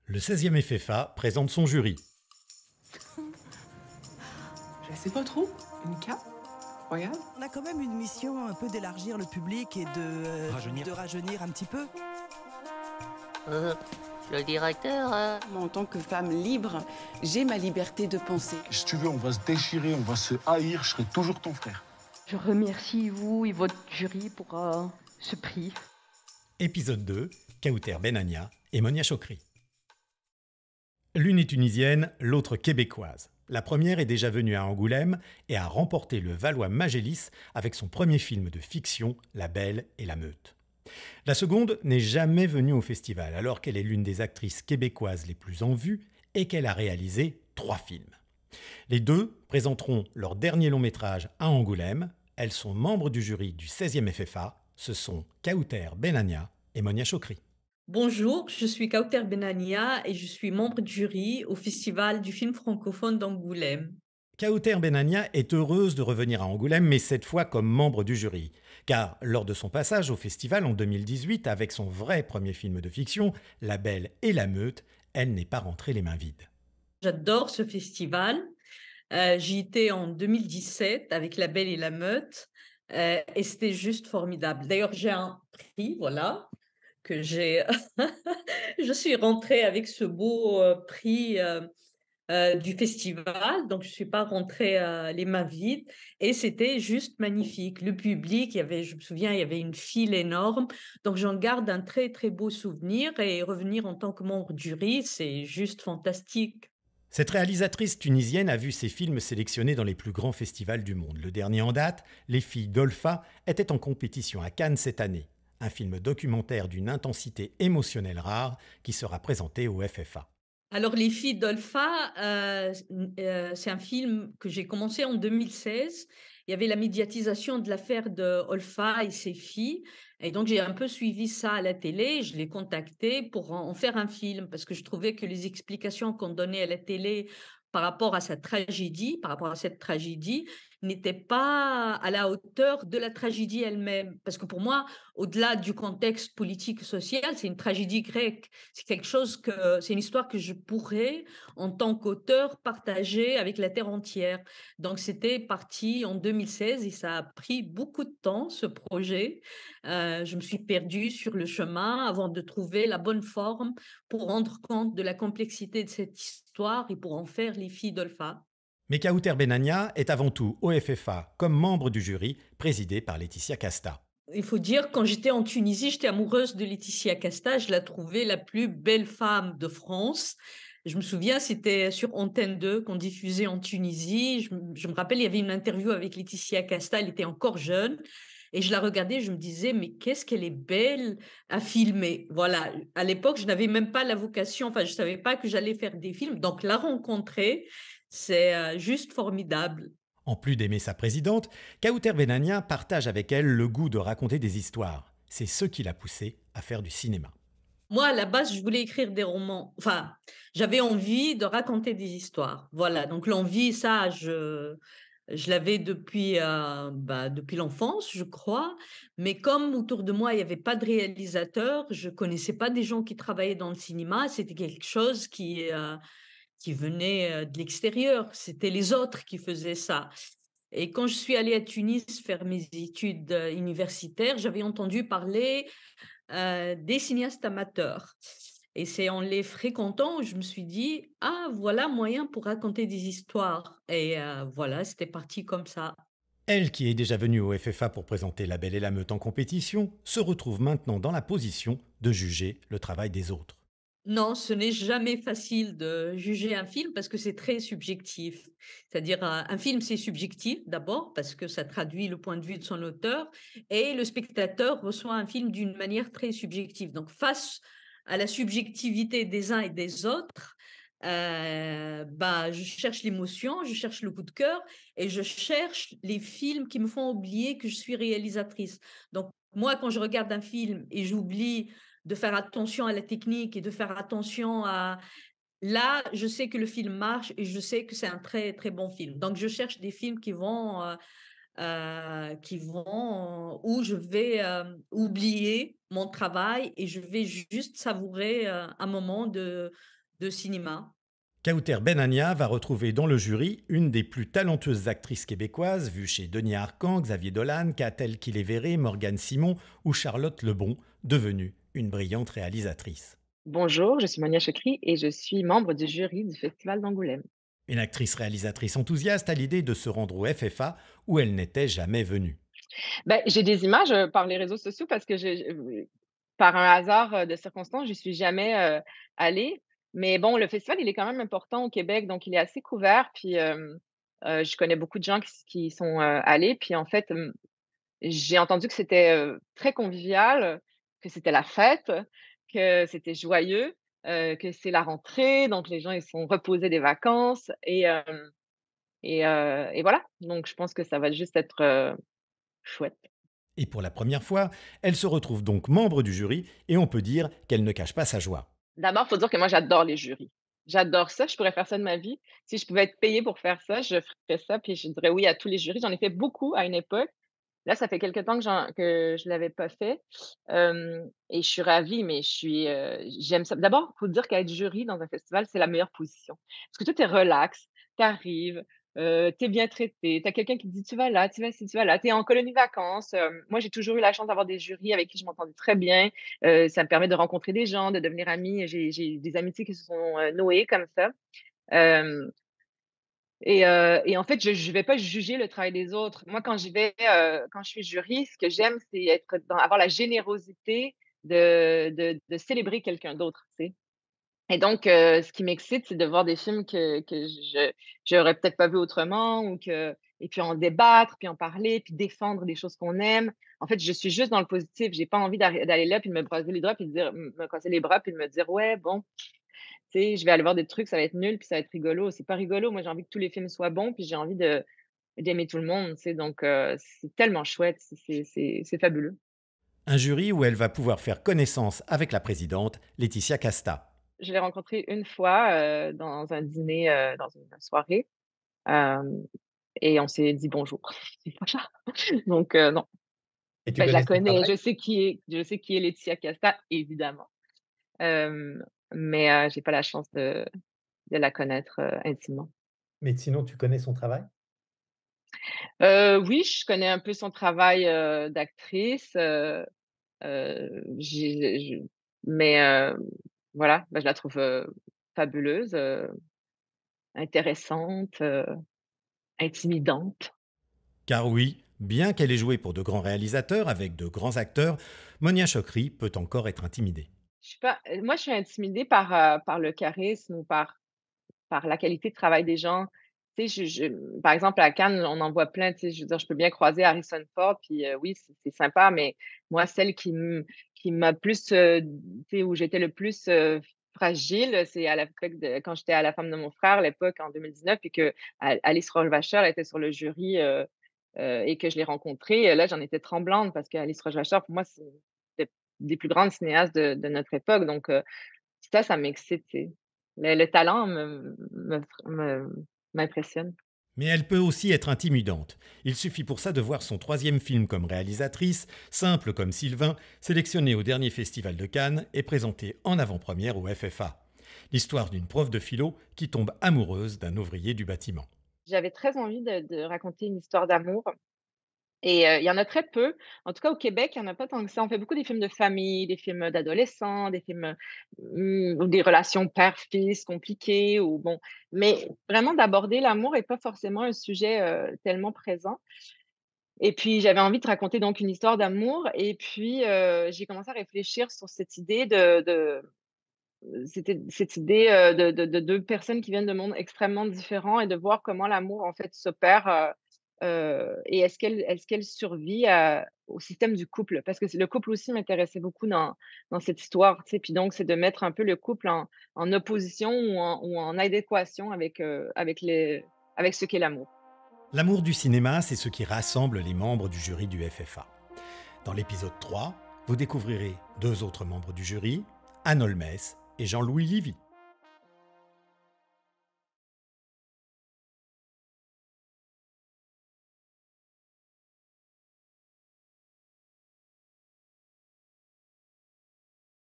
Le 16e FFA présente son jury. Je sais pas trop. Une cape? Regarde. On a quand même une mission un peu d'élargir le public et de rajeunir un petit peu. Le directeur, En tant que femme libre, j'ai ma liberté de penser. Si tu veux, on va se déchirer, on va se haïr, je serai toujours ton frère. Je remercie vous et votre jury pour ce prix. Épisode 2, Kauter Benania et Monia Chokri. L'une est tunisienne, l'autre québécoise. La première est déjà venue à Angoulême et a remporté le Valois Magélis avec son premier film de fiction, La Belle et la Meute. La seconde n'est jamais venue au festival alors qu'elle est l'une des actrices québécoises les plus en vue et qu'elle a réalisé 3 films. Les deux présenteront leur dernier long métrage à Angoulême. Elles sont membres du jury du 16e FFA. Ce sont Kauter Benania et Monia Chokri. Bonjour, je suis Kauter Benania et je suis membre du jury au Festival du film francophone d'Angoulême. Kauter Benania est heureuse de revenir à Angoulême, mais cette fois comme membre du jury. Car lors de son passage au festival en 2018, avec son vrai premier film de fiction, La Belle et la Meute, elle n'est pas rentrée les mains vides. J'adore ce festival. J'y étais en 2017 avec La Belle et la Meute et c'était juste formidable. D'ailleurs, j'ai un prix, voilà, que j'ai. Je suis rentrée avec ce beau prix du festival, donc je ne suis pas rentrée les mains vides et c'était juste magnifique. Le public, je me souviens, il y avait une file énorme, donc j'en garde un très très beau souvenir et revenir en tant que membre du jury, c'est juste fantastique. Cette réalisatrice tunisienne a vu ses films sélectionnés dans les plus grands festivals du monde. Le dernier en date, Les filles d'Olpha, était en compétition à Cannes cette année. Un film documentaire d'une intensité émotionnelle rare qui sera présenté au FFA. Alors, Les filles d'Olpha, c'est un film que j'ai commencé en 2016. Il y avait la médiatisation de l'affaire de Olpha et ses filles. Et donc, j'ai un peu suivi ça à la télé. Je l'ai contacté pour en faire un film parce que je trouvais que les explications qu'on donnait à la télé par rapport à sa tragédie, par rapport à cette tragédie, n'étaient pas à la hauteur de la tragédie elle-même. Parce que pour moi, au-delà du contexte politique et social, c'est une tragédie grecque. C'est une histoire que je pourrais, en tant qu'auteur, partager avec la terre entière. Donc, c'était parti en 2016 et ça a pris beaucoup de temps, ce projet. Je me suis perdue sur le chemin avant de trouver la bonne forme pour rendre compte de la complexité de cette histoire et pour en faire Les filles d'Olpha. Mais Kauter Benania est avant tout au FFA comme membre du jury présidé par Laetitia Casta. Il faut dire, quand j'étais en Tunisie, j'étais amoureuse de Laetitia Casta. Je la trouvais la plus belle femme de France. Je me souviens, c'était sur Antenne 2 qu'on diffusait en Tunisie. Je me rappelle, il y avait une interview avec Laetitia Casta. Elle était encore jeune. Et je la regardais, je me disais, mais qu'est-ce qu'elle est belle à filmer. Voilà, à l'époque, je n'avais même pas la vocation, enfin, je ne savais pas que j'allais faire des films. Donc, la rencontrer, c'est juste formidable. En plus d'aimer sa présidente, Kauter Benania partage avec elle le goût de raconter des histoires. C'est ce qui l'a poussée à faire du cinéma. Moi, à la base, je voulais écrire des romans. Enfin, j'avais envie de raconter des histoires. Voilà, donc l'envie, ça, je l'avais depuis l'enfance, je crois. Mais comme autour de moi, il n'y avait pas de réalisateur, je ne connaissais pas des gens qui travaillaient dans le cinéma. C'était quelque chose qui venait de l'extérieur. C'était les autres qui faisaient ça. Et quand je suis allée à Tunis faire mes études universitaires, j'avais entendu parler des cinéastes amateurs. Et c'est en les fréquentant où je me suis dit, ah, voilà moyen pour raconter des histoires. Et voilà, c'était parti comme ça. Elle, qui est déjà venue au FFA pour présenter La Belle et la Meute en compétition, se retrouve maintenant dans la position de juger le travail des autres. Non, ce n'est jamais facile de juger un film parce que c'est très subjectif. C'est-à-dire, un film, c'est subjectif d'abord parce que ça traduit le point de vue de son auteur et le spectateur reçoit un film d'une manière très subjective. Donc, face à la subjectivité des uns et des autres, je cherche l'émotion, je cherche le coup de cœur et je cherche les films qui me font oublier que je suis réalisatrice. Donc, moi, quand je regarde un film et j'oublie de faire attention à la technique et de faire attention à... Là, je sais que le film marche et je sais que c'est un très, très bon film. Donc, je cherche des films qui vont qui vont où je vais, oublier mon travail et je vais juste savourer, un moment de cinéma. Kauter Benania va retrouver dans le jury une des plus talentueuses actrices québécoises, vues chez Denis Arcand, Xavier Dolan, Catel Kiléveré, Morgane Simon ou Charlotte Lebon, devenue une brillante réalisatrice. Bonjour, je suis Monia Chokri et je suis membre du jury du Festival d'Angoulême. Une actrice réalisatrice enthousiaste à l'idée de se rendre au FFA où elle n'était jamais venue. J'ai des images par les réseaux sociaux parce que par un hasard de circonstances, j'y suis jamais allée. Mais bon, le festival, il est quand même important au Québec, donc il est assez couvert. Puis je connais beaucoup de gens qui sont allés. Puis en fait, j'ai entendu que c'était très convivial, que c'était la fête, que c'était joyeux, que c'est la rentrée, donc les gens ils sont reposés des vacances et voilà. Donc je pense que ça va juste être chouette. Et pour la première fois, elle se retrouve donc membre du jury et on peut dire qu'elle ne cache pas sa joie. D'abord, il faut dire que moi, j'adore les jurys. J'adore ça, je pourrais faire ça de ma vie. Si je pouvais être payée pour faire ça, je ferais ça, puis je dirais oui à tous les jurys. J'en ai fait beaucoup à une époque. Là, ça fait quelque temps que je l'avais pas fait, et je suis ravie, mais j'aime ça. D'abord, il faut dire qu'être jury dans un festival, c'est la meilleure position. Parce que tout est relax, tu arrives, tu es bien traité, tu as quelqu'un qui te dit: «Tu vas là, tu vas ci, tu vas là». Tu es en colonie de vacances, moi, j'ai toujours eu la chance d'avoir des jurys avec qui je m'entendais très bien. Ça me permet de rencontrer des gens, de devenir amie. J'ai des amitiés qui se sont, nouées comme ça. Hem et en fait, je vais pas juger le travail des autres. Moi, quand j'y vais, quand je suis jury, ce que j'aime, c'est avoir la générosité de célébrer quelqu'un d'autre, tu sais? Et donc ce qui m'excite, c'est de voir des films que j'aurais peut-être pas vu autrement ou que et puis en débattre, puis en parler, puis défendre des choses qu'on aime. En fait, je suis juste dans le positif. J'ai pas envie d'aller là, puis de me brasser les bras, puis de dire me casser les bras, puis de me dire: «Ouais, bon, tu sais, je vais aller voir des trucs, ça va être nul, puis ça va être rigolo». C'est pas rigolo. Moi, j'ai envie que tous les films soient bons, puis j'ai envie d'aimer tout le monde, tu sais? Donc c'est tellement chouette, c'est fabuleux. Un jury où elle va pouvoir faire connaissance avec la présidente, Laetitia Casta. Je l'ai rencontré une fois, dans un dîner, dans une soirée, hem et on s'est dit bonjour. Voilà. Donc non. Et tu Je la connais son connais, travail? je sais qui est Laetitia Casta, évidemment, hem, mais j'ai pas la chance de la connaître, intimement. Mais sinon, tu connais son travail? Oui, je connais un peu son travail, d'actrice, j'ai je mais voilà, je la trouve, fabuleuse, intéressante, intimidante. Car oui, bien qu'elle ait joué pour de grands réalisateurs avec de grands acteurs, Monia Chokri peut encore être intimidée. Je suis pas moi, je suis intimidée par le charisme ou par la qualité de travail des gens. Tu sais, par exemple, à Cannes, on en voit plein, tu sais, je veux dire, je peux bien croiser Harrison Ford, puis oui, c'est sympa, mais moi, celle qui m'a plus, tu sais, où j'étais le plus, fragile, c'est à l'époque quand j'étais à La femme de mon frère, à l'époque, en 2019, puis que Alice Rohrwacher, elle était sur le jury, et que je l'ai rencontrée, là, j'en étais tremblante parce qu'Alice Rohrwacher, pour moi, c'est des plus grandes cinéastes de notre époque, donc ça m'excite, tu sais. Le talent m'impressionne. Mais elle peut aussi être intimidante. Il suffit pour ça de voir son troisième film comme réalisatrice, Simple comme Sylvain, sélectionné au dernier festival de Cannes et présenté en avant-première au FFA. L'histoire d'une prof de philo qui tombe amoureuse d'un ouvrier du bâtiment. J'avais très envie de raconter une histoire d'amour et il y en a très peu. En tout cas, au Québec, il y en a pas tant que ça. On fait beaucoup des films de famille, des films d'adolescents, des films, ou des relations père-fils compliquées ou bon, mais vraiment d'aborder l'amour est pas forcément un sujet, tellement présent. Et puis, j'avais envie de raconter donc une histoire d'amour et puis, j'ai commencé à réfléchir sur cette idée c'était cette idée, de 2 personnes qui viennent de mondes extrêmement différents et de voir comment l'amour, en fait, s'opère, et est-ce qu'elle survit au système du couple? Parce que c'est le couple aussi m'intéressait beaucoup dans cette histoire, tu sais? Puis donc, c'est de mettre un peu le couple en opposition ou en adéquation avec ce qu'est l'amour. L'amour du cinéma, c'est ce qui rassemble les membres du jury du FFA. Dans l'épisode 3, vous découvrirez deux autres membres du jury, Anne Olmès et Jean-Louis Livy.